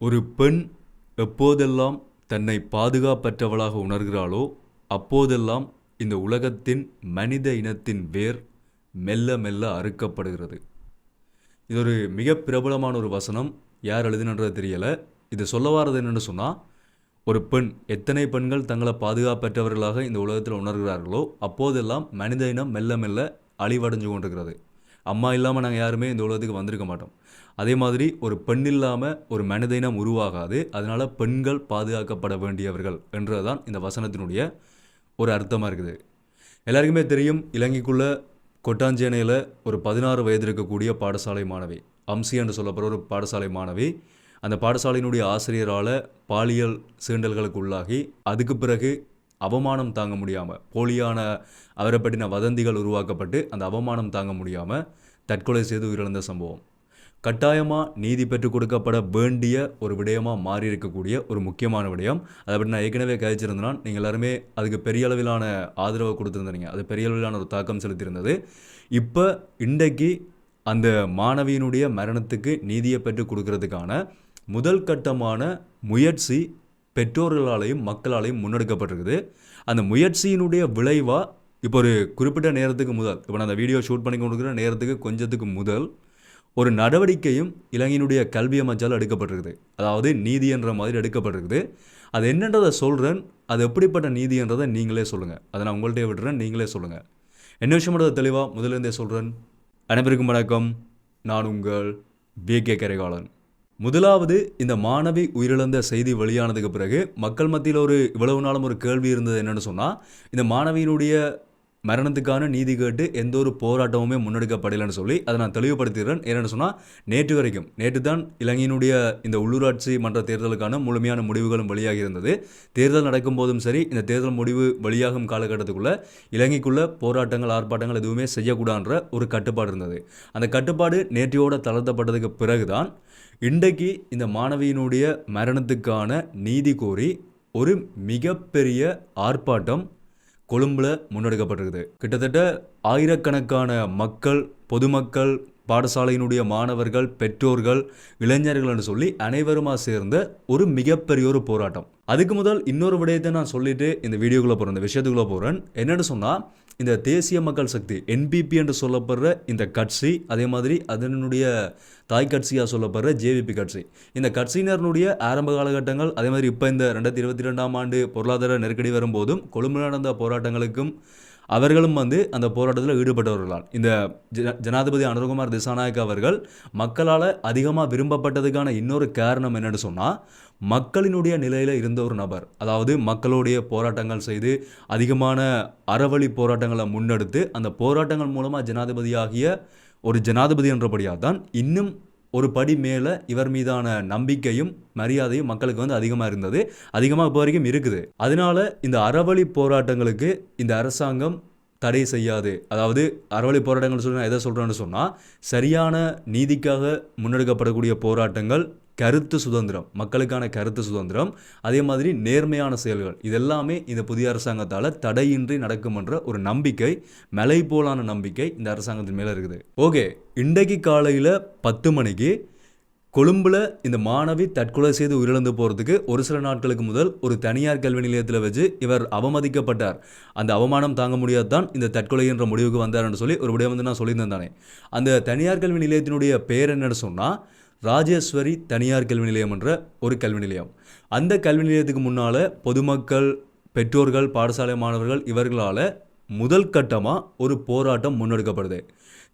ஒரு பெண் எப்போதெல்லாம் தன்னை பாதுகாப்பற்றவளாக உணர்கிறாளோ அப்போதெல்லாம் இந்த உலகத்தின் மனித இனத்தின் வேர் மெல்ல மெல்ல அறுக்கப்படுகிறது. இது ஒரு மிக பிரபலமான ஒரு வசனம். யார் எழுதினன்றது தெரியலை. இது சொல்ல வாரது என்னென்னு சொன்னால், ஒரு பெண் எத்தனை பெண்கள் தங்களை பாதுகாப்பற்றவர்களாக இந்த உலகத்தில் உணர்கிறார்களோ அப்போதெல்லாம் மனித இனம் மெல்ல மெல்ல அழிவடைஞ்சு கொண்டிருக்கிறது. அம்மா இல்லாமல் நாங்கள் யாருமே இந்த உலகத்துக்கு வந்திருக்க மாட்டோம். அதே மாதிரி ஒரு பெண் இல்லாமல் ஒரு மனித இனம் உருவாகாது. அதனால் பெண்கள் பாதுகாக்கப்பட வேண்டியவர்கள் என்றதுதான் இந்த வசனத்தினுடைய ஒரு அர்த்தமாக இருக்குது. எல்லாருக்குமே தெரியும், இலங்கைக்குள்ளே கொட்டாஞ்சேனையில் ஒரு 16 வயது இருக்கக்கூடிய பாடசாலை மாணவி அம்சி என்று சொல்லப்படுற ஒரு பாடசாலை மாணவி அந்த பாடசாலையினுடைய ஆசிரியரால் பாலியல் சீண்டல்களுக்கு உள்ளாகி அதுக்கு பிறகு அவமானம் தாங்க முடியாமல் போலியான அவரை பற்றின வதந்திகள் உருவாக்கப்பட்டு அந்த அவமானம் தாங்க முடியாமல் தற்கொலை செய்து உயிரிழந்த சம்பவம் கட்டாயமாக நீதி பெற்றுக் கொடுக்கப்பட வேண்டிய ஒரு விடயமாக மாறி இருக்கக்கூடிய ஒரு முக்கியமான விடயம். அதை பற்றி நான் ஏற்கனவே கழிச்சிருந்தேன்னா நீங்கள் எல்லாருமே அதுக்கு பெரிய அளவிலான ஆதரவை கொடுத்துருந்தீங்க. அது பெரிய அளவிலான ஒரு தாக்கம் செலுத்தியிருந்தது. இப்போ இன்றைக்கு அந்த மாணவியினுடைய மரணத்துக்கு நீதியை பெற்றுக் கொடுக்கறதுக்கான முதல் கட்டமான முயற்சி பெற்றோர்களாலையும் மக்களாலையும் முன்னெடுக்கப்பட்டிருக்குது. அந்த முயற்சியினுடைய விளைவாக இப்போ ஒரு குறிப்பிட்ட நேரத்துக்கு முதல், இப்போ நான் அந்த வீடியோ ஷூட் பண்ணி கொடுக்குற நேரத்துக்கு கொஞ்சத்துக்கு முதல் ஒரு நடவடிக்கையும் இலங்கையினுடைய கல்வி அமைச்சால் எடுக்கப்பட்டிருக்குது. அதாவது நீதி என்ற மாதிரி எடுக்கப்பட்டிருக்குது. அது என்னன்றதை சொல்கிறேன். அது எப்படிப்பட்ட நீதி என்றதை நீங்களே சொல்லுங்கள். அதை நான் உங்கள்கிட்ட விட்டுறேன், நீங்களே சொல்லுங்கள். என்ன விஷயம்ன்றதை தெளிவாக முதலேருந்தே சொல்கிறேன். அனைவருக்கும் வணக்கம். நான் உங்கள் BK கரைகாலன். முதலாவது, இந்த மாணவி உயிரிழந்த செய்தி வெளியானதுக்கு பிறகு மக்கள் மத்தியில் இவ்வளவு நாளும் ஒரு கேள்வி இருந்தது. என்னென்னு சொன்னால், இந்த மாணவியினுடைய மரணத்துக்கான நீதி கேட்டு எந்த ஒரு போராட்டமுமே முன்னெடுக்கப்படலைன்னு சொல்லி அதை நான் தெளிவுபடுத்துகிறேன். என்னென்னு சொன்னால், நேற்று தான் இலங்கையினுடைய இந்த உள்ளூராட்சி மன்ற தேர்தலுக்கான முழுமையான முடிவுகளும் வெளியாகி இருந்தது. தேர்தல் நடக்கும் போதும் சரி, இந்த தேர்தல் முடிவு வெளியாகும் காலகட்டத்துக்குள்ளே இலங்கைக்குள்ளே போராட்டங்கள் ஆர்ப்பாட்டங்கள் எதுவுமே செய்யக்கூடாதுன்ற ஒரு கட்டுப்பாடு இருந்தது. அந்த கட்டுப்பாடு நேற்றையோடு தளர்த்தப்பட்டதுக்கு பிறகுதான் இன்றைக்கு இந்த மாணவியினுடைய மரணத்துக்கான நீதி கோரி ஒரு மிகப்பெரிய ஆர்ப்பாட்டம் கொழும்பில் முன்னெடுக்கப்பட்டிருக்குது. கிட்டத்தட்ட ஆயிரக்கணக்கான மக்கள், பொதுமக்கள், பாடசாலையினுடைய மாணவர்கள், பெற்றோர்கள், இளைஞர்கள் என்று சொல்லி அனைவருமாக சேர்ந்த ஒரு மிகப்பெரிய ஒரு போராட்டம். அதுக்கு முதல் இன்னொரு விடயத்தை நான் சொல்லிட்டு இந்த வீடியோக்குள்ளே போகிறேன், இந்த விஷயத்துக்குள்ளே போகிறேன். என்னென்னு சொன்னால், இந்த தேசிய மக்கள் சக்தி NPP என்று சொல்லப்படுற இந்த கட்சி, அதே மாதிரி அதனுடைய தாய் கட்சியாக சொல்லப்படுற JVP கட்சி, இந்த கட்சியினருடைய ஆரம்ப காலகட்டங்கள், அதே மாதிரி இப்போ இந்த 2022ஆம் ஆண்டு பொருளாதார நெருக்கடி வரும்போதும் கொழும்பு நடந்த போராட்டங்களுக்கும் அவர்களும் அந்த போராட்டத்தில் ஈடுபட்டவர்களால் இந்த ஜனாதிபதி அனுரகுமார் திசாநாயக்க அவர்கள் மக்களால் அதிகமாக விரும்பப்பட்டதுக்கான இன்னொரு காரணம் என்னென்னு சொன்னால், மக்களினுடைய நிலையில் இருந்த ஒரு நபர். அதாவது மக்களுடைய போராட்டங்கள் செய்து அதிகமான அறவழி போராட்டங்களை முன்னெடுத்து அந்த போராட்டங்கள் மூலமாக ஜனாதிபதியாகிய ஒரு ஜனாதிபதி என்றபடியாக தான் இன்னும் ஒரு படி மேலே இவர் மீதான நம்பிக்கையும் மரியாதையும் மக்களுக்கு அதிகமாக இருந்தது, அதிகமாக இப்போ வரைக்கும் இருக்குது. அதனால இந்த அறவழி போராட்டங்களுக்கு இந்த அரசாங்கம் தடை செய்யாது. அதாவது அறவழி போராட்டங்கள் சொல்லி நான் எதை சொல்கிறேன்னு சொன்னால், சரியான நீதிக்காக முன்னெடுக்கப்படக்கூடிய போராட்டங்கள், கருத்து சுதந்திரம், மக்களுக்கான கருத்து சுதந்திரம், அதே மாதிரி நேர்மையான செயல்கள், இதெல்லாமே இந்த புதிய அரசாங்கத்தால் தடையின்றி நடக்கும் என்ற ஒரு நம்பிக்கை, மலை போலான நம்பிக்கை இந்த அரசாங்கத்தின் மேலே இருக்குது. ஓகே, இன்றைக்கு காலையில் 10 மணிக்கு கொழும்பில் இந்த மாணவி தற்கொலை செய்து உயிரிழந்து போகிறதுக்கு ஒரு சில நாட்களுக்கு முதல் ஒரு தனியார் கல்வி நிலையத்தில் வச்சு இவர் அவமதிக்கப்பட்டார். அந்த அவமானம் தாங்க முடியாது தான் இந்த தற்கொலை என்ற முடிவுக்கு வந்தார்னு சொல்லி ஒரு விடயம் நான் சொல்லியிருந்தேன் தானே. அந்த தனியார் கல்வி நிலையத்தினுடைய பெயர் என்னன்னு சொன்னால், ராஜேஸ்வரி தனியார் கல்வி நிலையம் என்ற ஒரு கல்வி நிலையம். அந்த கல்வி நிலையத்துக்கு முன்னால் பொதுமக்கள், பெற்றோர்கள், பாடசாலை மாணவர்கள் இவர்களால் முதல் கட்டமாக ஒரு போராட்டம் முன்னெடுக்கப்படுது.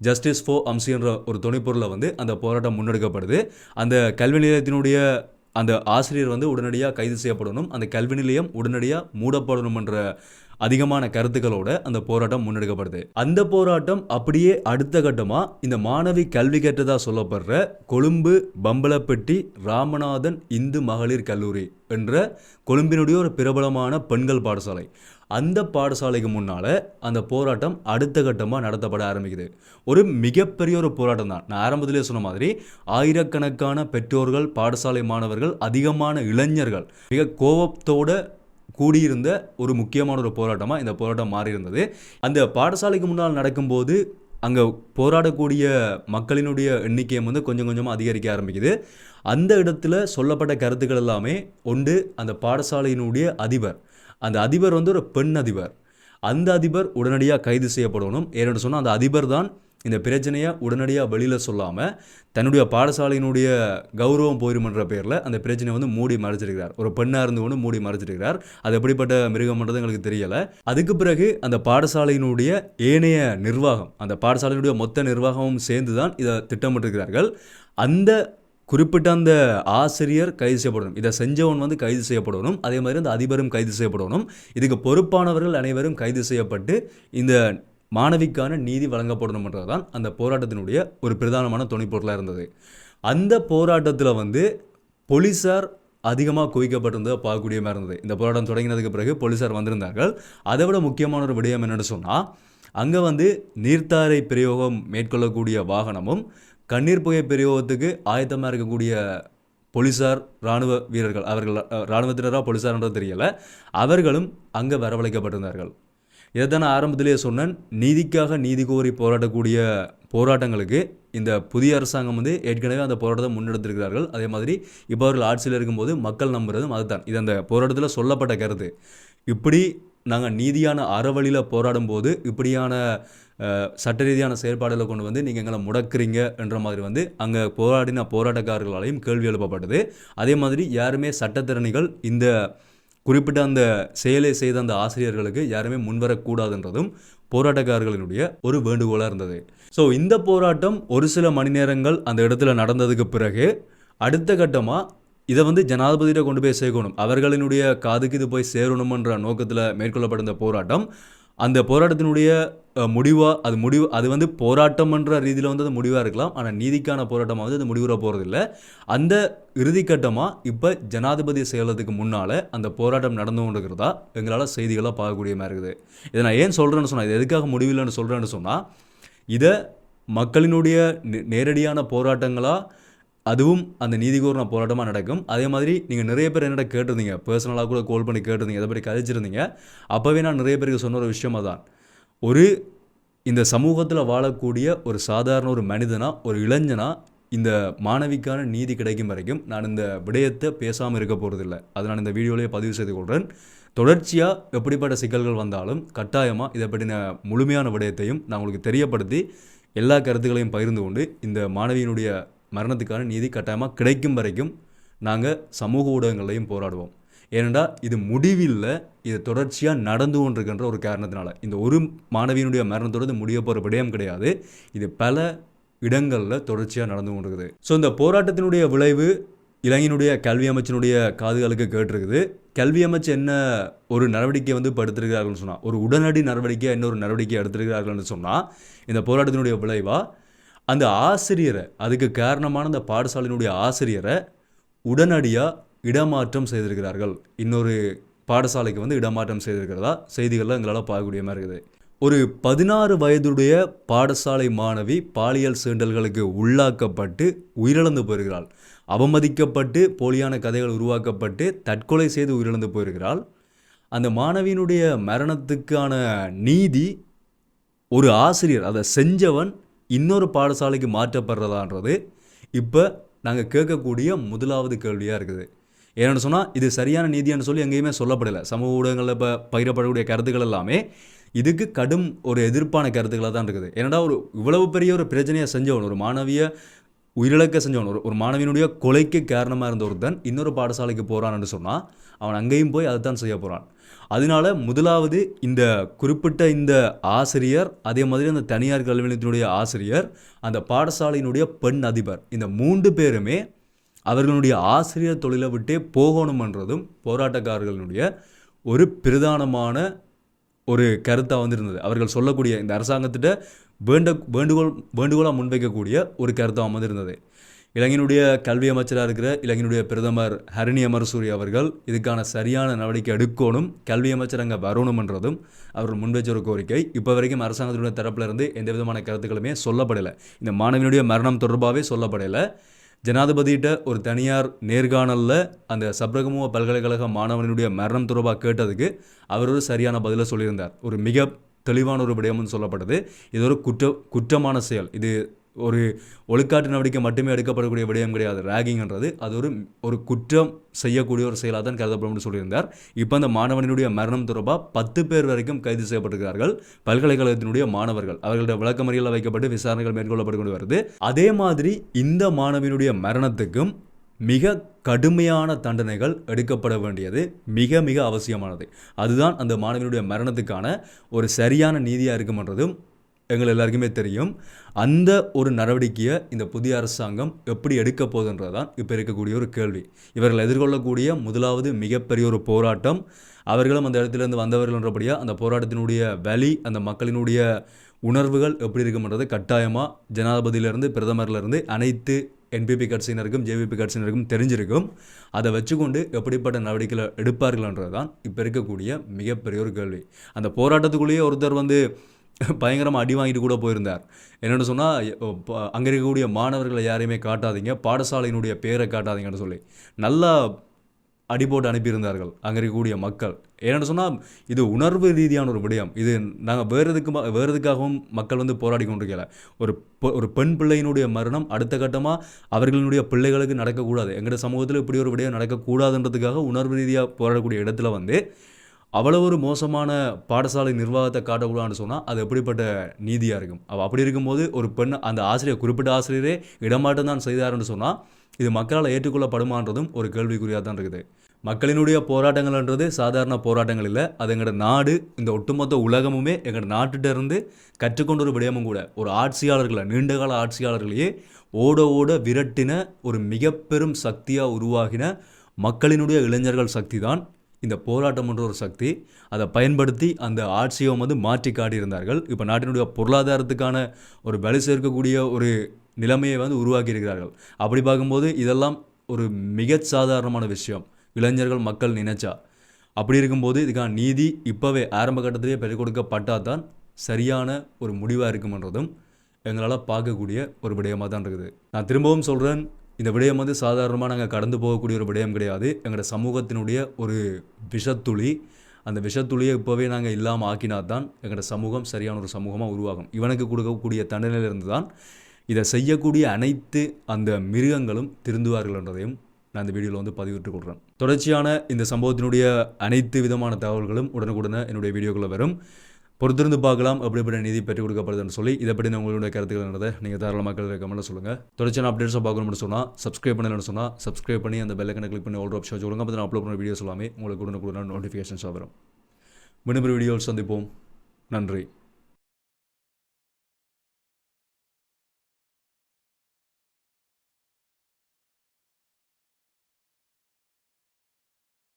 ஜஸ்டிஸ் ஃபார் அம்சி என்ற ஒரு துணைப்பொருளில் அந்த போராட்டம் முன்னெடுக்கப்படுது. அந்த கல்வி நிலையத்தினுடைய அந்த ஆசிரியர் உடனடியாக கைது செய்யப்படணும், அந்த கல்வி நிலையம் உடனடியாக மூடப்படணும் என்ற அதிகமான கருத்துக்களோட அந்த போராட்டம் முன்னெடுக்கப்படுது. அந்த போராட்டம் அப்படியே அடுத்த கட்டமாக இந்த மாணவி கல்வி கற்றதாக சொல்லப்படுற கொழும்பு பம்பலப்பட்டி ராமநாதன் இந்து மகளிர் கல்லூரி என்ற கொழும்பினுடைய ஒரு பிரபலமான பெண்கள் பாடசாலை, அந்த பாடசாலைக்கு முன்னால் அந்த போராட்டம் அடுத்த கட்டமாக நடத்தப்பட ஆரம்பிக்குது. ஒரு மிகப்பெரிய ஒரு போராட்டம் தான். நான் ஆரம்பத்திலே சொன்ன மாதிரி ஆயிரக்கணக்கான பெற்றோர்கள், பாடசாலை மாணவர்கள், அதிகமான இளைஞர்கள் மிக கோபத்தோட கூடியிருந்த ஒரு முக்கியமான ஒரு போராட்டமாக இந்த போராட்டம் மாறி இருந்தது. அந்த பாடசாலைக்கு முன்னால் நடக்கும்போது அங்கே போராடக்கூடிய மக்களினுடைய எண்ணிக்கையும் வந்து கொஞ்சம் கொஞ்சமாக அதிகரிக்க ஆரம்பிக்குது. அந்த இடத்துல சொல்லப்பட்ட கருத்துக்கள் எல்லாமே ஒன்று அந்த பாடசாலையினுடைய அதிபர், அந்த அதிபர் வந்து ஒரு பெண் அதிபர், அந்த அதிபர் உடனடியாக கைது செய்யப்படணும். ஏன்னு சொன்னால் அந்த அதிபர் தான் இந்த பிரச்சனையை உடனடியாக வெளியில் சொல்லாமல் தன்னுடைய பாடசாலையினுடைய கௌரவம் போயிருமன்ற பேரில் அந்த பிரச்சனையை வந்து மூடி மறைச்சிருக்கிறார். ஒரு பெண்ணாக இருந்து கொண்டு மூடி மறைச்சிருக்கிறார். அது எப்படிப்பட்ட மிருகம்ன்றது எங்களுக்கு தெரியலை. அதுக்கு பிறகு அந்த பாடசாலையினுடைய ஏனைய நிர்வாகம், அந்த பாடசாலையினுடைய மொத்த நிர்வாகமும் சேர்ந்து தான் இதை திட்டமிட்டிருக்கிறார்கள். அந்த குறிப்பிட்ட அந்த ஆசிரியர் கைது செய்யப்படணும், இதை செஞ்சவன் வந்து கைது செய்யப்படணும், அதே மாதிரி அந்த அதிபரும் கைது செய்யப்படணும். இதுக்கு பொறுப்பானவர்கள் அனைவரும் கைது செய்யப்பட்டு இந்த மாணவிக்கான நீதி வழங்கப்படணும்ன்றது தான் அந்த போராட்டத்தினுடைய ஒரு பிரதானமான துணைப்பொருளாக இருந்தது. அந்த போராட்டத்தில் வந்து போலீஸார் அதிகமாக குவிக்கப்பட்டிருந்ததை பார்க்கக்கூடிய மாதிரி இருந்தது. இந்த போராட்டம் தொடங்கினதுக்கு பிறகு போலீஸார் வந்திருந்தார்கள். அதை விட முக்கியமான ஒரு விடயம் என்னென்னு சொன்னால், அங்கே வந்து நீர்த்தாரை பிரயோகம் மேற்கொள்ளக்கூடிய வாகனமும் கண்ணீர் புகை பிரயோகத்துக்கு ஆயத்தமாக இருக்கக்கூடிய போலீஸார் இராணுவ வீரர்கள், அவர்கள் இராணுவத்தினராக போலீஸார்ன்றது தெரியலை, அவர்களும் அங்கே வரவழைக்கப்பட்டிருந்தார்கள். இதை நான் ஆரம்பத்திலேயே சொன்னேன், நீதிக்காக நீதி கோரி போராடக்கூடிய போராட்டங்களுக்கு இந்த புதிய அரசாங்கம் வந்து ஏற்கனவே அந்த போராட்டத்தை முன்னெடுத்திருக்கிறார்கள். அதே மாதிரி இப்போ அவர்கள் ஆட்சியில் இருக்கும்போது மக்கள் நம்புறதும் அதுதான். இது அந்த போராட்டத்தில் சொல்லப்பட்ட கருத்து. இப்படி நாங்கள் நீதியான அறவழியில் போராடும் போது இப்படியான சட்ட ரீதியான செயல்பாடுகளை கொண்டு வந்து நீங்கள் எங்களை முடக்கிறீங்க என்ற மாதிரி வந்து அங்கே போராடின போராட்டக்காரர்களாலையும் கேள்வி எழுப்பப்பட்டது. அதே மாதிரி யாருமே சட்டத்திறனிகள் இந்த குறிப்பிட்ட அந்த செயலை செய்த அந்த ஆசிரியர்களுக்கு யாருமே முன்வரக்கூடாதுன்றதும் போராட்டக்காரர்களினுடைய ஒரு வேண்டுகோளாக இருந்தது. ஸோ இந்த போராட்டம் ஒரு சில மணி நேரங்கள் அந்த இடத்துல நடந்ததுக்கு பிறகு அடுத்த கட்டமாக இதை வந்து ஜனாதிபதியிட கொண்டு போய் சேர்க்கணும், அவர்களினுடைய காதுக்கு இது போய் சேரணுமன்ற நோக்கத்தில் மேற்கொள்ளப்பட்ட இந்த போராட்டம், அந்த போராட்டத்தினுடைய அது வந்து போராட்டம்ன்ற ரீதியில் வந்து அது முடிவாக இருக்கலாம். ஆனால் நீதிக்கான போராட்டமாக வந்து அது முடிவுற போகிறதில்ல. அந்த இறுதிக்கட்டமாக இப்போ ஜனாதிபதி செயலத்துக்கு முன்னால் அந்த போராட்டம் நடந்து கொண்டிருக்கிறதா எங்களால் செய்திகளாக பார்க்கக்கூடிய மாதிரி இருக்குது. இதை நான் ஏன் சொல்கிறேன்னு சொன்னால், இது எதுக்காக முடிவில்லைன்னு சொல்கிறேன்னு சொன்னால், இதை மக்களினுடைய நேரடியான போராட்டங்களாக அதுவும் அந்த நீதி கோரின போராட்டமாக நடக்கும். அதே மாதிரி நீங்கள் நிறைய பேர் என்னிட்ட கேட்டிருந்தீங்க, பர்சனலாக கூட கால் பண்ணி கேட்டிருந்தீங்க, இதை பற்றி கதைச்சிருந்தீங்க. அப்போவே நான் நிறைய பேருக்கு சொன்ன ஒரு விஷயமாக தான், இந்த சமூகத்தில் வாழக்கூடிய ஒரு சாதாரண ஒரு மனிதனா, ஒரு இளைஞனா இந்த மாணவிக்கான நீதி கிடைக்கும் வரைக்கும் நான் இந்த விடயத்தை பேசாமல் இருக்க போகிறதில்லை. அதை நான் இந்த வீடியோலேயே பதிவு செய்து கொள்கிறேன். தொடர்ச்சியாக எப்படிப்பட்ட சிக்கல்கள் வந்தாலும் கட்டாயமாக இதை பற்றின முழுமையான விடயத்தையும் நான் உங்களுக்கு தெரியப்படுத்தி எல்லா கருத்துக்களையும் பகிர்ந்து கொண்டு இந்த மாணவியினுடைய மரணத்துக்கான நீதி கட்டாயமாக கிடைக்கும் வரைக்கும் நாங்கள் சமூக ஊடகங்களையும் போராடுவோம். ஏனெண்டா இது முடிவில் இது தொடர்ச்சியாக நடந்து கொண்டிருக்கின்ற ஒரு காரணத்தினால, இந்த ஒரு மாணவியினுடைய மரணத்தோடு முடிய போகிற விடயம் கிடையாது, இது பல இடங்களில் தொடர்ச்சியாக நடந்து கொண்டிருக்குது. ஸோ இந்த போராட்டத்தினுடைய விளைவு இலங்கையினுடைய கல்வி அமைச்சினுடைய காதுகளுக்கு கேட்டிருக்குது. கல்வி அமைச்சு என்ன ஒரு நடவடிக்கை வந்து இப்போ எடுத்திருக்கிறார்கள்னு சொன்னால், ஒரு உடனடி நடவடிக்கை என்ன ஒரு நடவடிக்கை எடுத்திருக்கிறார்கள்னு சொன்னால், இந்த போராட்டத்தினுடைய விளைவாக அந்த ஆசிரியரை, அதுக்கு காரணமான அந்த பாடசாலையினுடைய ஆசிரியரை உடனடியாக இடமாற்றம் செய்திருக்கிறார்கள். இன்னொரு பாடசாலைக்கு வந்து இடமாற்றம் செய்திருக்கிறதா செய்திகளில் எங்களால் பார்க்கக்கூடிய மாதிரி இருக்குது. ஒரு 16 வயதுடைய பாடசாலை மாணவி பாலியல் சீண்டல்களுக்கு உள்ளாக்கப்பட்டு உயிரிழந்து போயிருக்கிறாள். அவமதிக்கப்பட்டு போலியான கதைகள் உருவாக்கப்பட்டு தற்கொலை செய்து உயிரிழந்து போயிருக்கிறாள். அந்த மாணவியினுடைய மரணத்துக்கான நீதி ஒரு ஆசிரியர், அதை செஞ்சவன் இன்னொரு பாடசாலைக்கு மாற்றப்படுறதான்றது இப்போ நாங்கள் கேட்கக்கூடிய முதலாவது கேள்வியாக இருக்குது. ஏன்னு சொன்னால், இது சரியான நீதின்னு சொல்லி எங்கேயுமே சொல்லப்படலை. சமூக ஊடகங்களில் இப்போ பகிரப்படக்கூடிய கருத்துக்கள் எல்லாமே இதுக்கு கடும் ஒரு எதிர்ப்பான கருத்துக்களாக தான் இருக்குது. ஏன்னா இவ்வளவு பெரிய ஒரு பிரச்சனையை செஞ்சவன், ஒரு மாணவியை உயிரிழக்க செஞ்சவன், ஒரு மாணவியினுடைய கொலைக்கு காரணமாக இருந்த ஒருத்தன் இன்னொரு பாடசாலைக்கு போகிறான்னு சொன்னால் அவன் அங்கேயும் போய் அதை தான் செய்ய போகிறான். அதனால முதலாவது இந்த குறிப்பிட்ட இந்த ஆசிரியர், அதே மாதிரி அந்த தனியார் கல்வி நிலையத்தினுடைய ஆசிரியர், அந்த பாடசாலையினுடைய பெண் அதிபர், இந்த 3 பேருமே அவர்களுடைய ஆசிரியர் தொழிலை விட்டே போகணுமன்றதும் போராட்டக்காரர்களுடைய ஒரு பிரதானமான ஒரு கருத்தாக வந்திருந்தது. அவர்கள் சொல்லக்கூடிய இந்த அரசாங்கத்திட்ட வேண்டுகோளாக முன்வைக்கக்கூடிய ஒரு கருத்தாக வந்திருந்தது. இலங்கையினுடைய கல்வி அமைச்சராக இருக்கிற இலங்கையினுடைய பிரதமர் ஹரணி அமரசூரி அவர்கள் இதுக்கான சரியான நடவடிக்கை எடுக்கணும், கல்வி அமைச்சர் அங்கே வரணும்ன்றதும் அவர்கள் முன்வைச்ச ஒரு கோரிக்கை. இப்போ வரைக்கும் அரசாங்கத்தினுடைய தரப்பில் இருந்து எந்த விதமான கருத்துக்களுமே சொல்லப்படலை. இந்த மாணவியினுடைய மரணம் தொடர்பாகவே சொல்லப்படலை. ஜனாதிபதியிட்ட ஒரு தனியார் நேர்காணலில் அந்த சப்ரகமுவ பல்கலைக்கழக மாணவனுடைய மரணம் தொடர்பாக கேட்டதுக்கு அவர் ஒரு சரியான பதிலை சொல்லியிருந்தார். ஒரு மிக தெளிவான ஒரு விடயம்னு சொல்லப்பட்டது. இது ஒரு குற்றமான செயல். இது ஒரு ஒழுக்காட்டு நடவடிக்கை மட்டுமே எடுக்கப்படக்கூடிய விடயம் கிடையாது. ரேகிங்ன்றது அது ஒரு குற்றம் செய்யக்கூடிய ஒரு செயலாக தான் கருதப்படும் சொல்லியிருந்தார். இப்போ அந்த மாணவனுடைய மரணம் தொடர்பாக 10 பேர் வரைக்கும் கைது செய்யப்பட்டிருக்கிறார்கள். பல்கலைக்கழகத்தினுடைய மாணவர்கள் அவர்களுடைய விளக்கமறியலில் வைக்கப்பட்டு விசாரணைகள் மேற்கொள்ளப்பட்டு கொண்டு வருது. அதே மாதிரி இந்த மாணவனுடைய மரணத்துக்கும் மிக கடுமையான தண்டனைகள் எடுக்கப்பட வேண்டியது மிக மிக அவசியமானது. அதுதான் அந்த மாணவனுடைய மரணத்துக்கான ஒரு சரியான நீதியாக இருக்கும்ன்றதும் எங்கள் எல்லாருக்குமே தெரியும். அந்த ஒரு நடவடிக்கையை இந்த புதிய அரசாங்கம் எப்படி எடுக்க போகுதுன்றது தான் இப்போ இருக்கக்கூடிய ஒரு கேள்வி. இவர்கள் எதிர்கொள்ளக்கூடிய முதலாவது மிகப்பெரிய ஒரு போராட்டம். அவர்களும் அந்த இடத்துலேருந்து வந்தவர்கள்ன்றபடியாக அந்த போராட்டத்தினுடைய வலி, அந்த மக்களினுடைய உணர்வுகள் எப்படி இருக்கும்ன்றது கட்டாயமாக ஜனாதிபதியிலேருந்து பிரதமர்லேருந்து அனைத்து என்பிபி கட்சியினருக்கும் ஜேவிபி கட்சியினருக்கும் தெரிஞ்சிருக்கும். அதை வச்சுக்கொண்டு எப்படிப்பட்ட நடவடிக்கைகளை எடுப்பார்கள்ன்றது தான் இப்போ இருக்கக்கூடிய மிகப்பெரிய ஒரு கேள்வி. அந்த போராட்டத்துக்குள்ளேயே ஒருத்தர் பயங்கரமாக அடி வாங்கிட்டு கூட போயிருந்தார். என்னென்னு சொன்னால், அங்கே இருக்கக்கூடிய மாணவர்களை யாரையுமே காட்டாதீங்க, பாடசாலையினுடைய பேரை காட்டாதீங்கன்னு சொல்லி நல்லா அடி போட்டு அனுப்பியிருந்தார்கள் அங்கே இருக்கக்கூடிய மக்கள். ஏன்னு சொன்னால், இது உணர்வு ரீதியான ஒரு விடயம். இது நாங்கள் வேறு எதுக்காகவும் மக்கள் போராடி கொண்டிருக்கல. ஒரு பெண் பிள்ளையினுடைய மரணம் அடுத்த கட்டமாக அவர்களினுடைய பிள்ளைகளுக்கு நடக்கக்கூடாது, எங்களோட சமூகத்தில் இப்படி ஒரு விடயம் நடக்கக்கூடாதுன்றதுக்காக உணர்வு ரீதியாக போராடக்கூடிய இடத்துல அவ்வளோ ஒரு மோசமான பாடசாலை நிர்வாகத்தை காட்டக்கூடாதுன்னு சொன்னால் அது எப்படிப்பட்ட நீதியாக இருக்கும்? அப்படி இருக்கும்போது ஒரு பெண், அந்த ஆசிரியர், குறிப்பிட்ட ஆசிரியரே இடமாட்டம் தான் செய்தாருன்னு சொன்னால் இது மக்களால் ஏற்றுக்கொள்ளப்படுமான்றதும் ஒரு கேள்விக்குறியாக தான் இருக்குது. மக்களினுடைய போராட்டங்கள்ன்றது சாதாரண போராட்டங்கள் இல்லை. அது எங்களோட நாடு, இந்த ஒட்டுமொத்த உலகமுமே எங்களோட நாட்டிட்ட இருந்து கற்றுக்கொண்ட ஒரு விடயமும் கூட. ஒரு ஆட்சியாளர்களை, நீண்டகால ஆட்சியாளர்களையே ஓட விரட்டின ஒரு மிக பெரும் சக்தியாக உருவாகின மக்களினுடைய இளைஞர்கள் சக்தி தான் இந்த போராட்டம் என்ற ஒரு சக்தி. அதை பயன்படுத்தி அந்த ஆட்சியை மாற்றி காட்டியிருந்தார்கள். இப்போ நாட்டினுடைய பொருளாதாரத்துக்கான ஒரு வலு சேர்க்கக்கூடிய ஒரு நிலைமையை உருவாக்கி இருக்கிறார்கள். அப்படி பார்க்கும்போது இதெல்லாம் ஒரு மிக சாதாரணமான விஷயம் இளைஞர்கள் மக்கள் நினைச்சா. அப்படி இருக்கும்போது இதுக்கான நீதி இப்போவே ஆரம்ப கட்டத்திலேயே பெற்றுக் கொடுக்கப்பட்டால் தான் சரியான ஒரு முடிவாக இருக்கும்ன்றதும் எங்களால் பார்க்கக்கூடிய ஒரு விடயமாக தான் இருக்குது. நான் திரும்பவும் சொல்கிறேன், இந்த விடயம் சாதாரணமாக நாங்கள் கடந்து போகக்கூடிய ஒரு விடயம் கிடையாது. எங்களோட சமூகத்தினுடைய ஒரு விஷத்துளி. அந்த விஷத்துளியை இப்போவே நாங்கள் இல்லாமல் ஆக்கினா தான் எங்களோட சமூகம் சரியான ஒரு சமூகமாக உருவாகும். இவனுக்கு கொடுக்கக்கூடிய தண்டனையிலிருந்து தான் இதை செய்யக்கூடிய அனைத்து அந்த மிருகங்களும் திருந்துவார்கள் என்றதையும் நான் இந்த வீடியோவில் பதிவிட்டுக் கொள்கிறேன். தொடர்ச்சியான இந்த சம்பவத்தினுடைய அனைத்து விதமான தகவல்களும் உடனுக்குடனே என்னுடைய வீடியோக்குள்ளே வரும். பொறுத்திருந்து பார்க்கலாம் எப்படிப்பட்ட நீதி பெற்றுக் கொடுக்கப்படுதுன்னு சொல்லி. இதை பற்றி உங்களுடைய கருத்துக்கள் என்னதை நீங்கள் தாராளமாக கமெண்ட்டில் சொல்லுங்கள். தொடர்ச்சியான அப்டேட்ஸாக பார்க்கணும்னு சொன்னால் சப்ஸ்கிரைப் பண்ணலன்னு சொன்னால் சப்ஸ்கிரைப் பண்ணி அந்த பெல் ஐக்கனை கிளிக் பண்ணி ஆல் ஆப்ஷன் சொல்லுங்கள். அப்போ நான் அப்லோட் பண்ண வீடியோஸ் எல்லாமே உங்களுக்கு உடனுக்குடனே நோட்டிஃபிகேஷன்ஸாக வரும். மீண்டும் வீடியோவில் சந்திப்போம். நன்றி.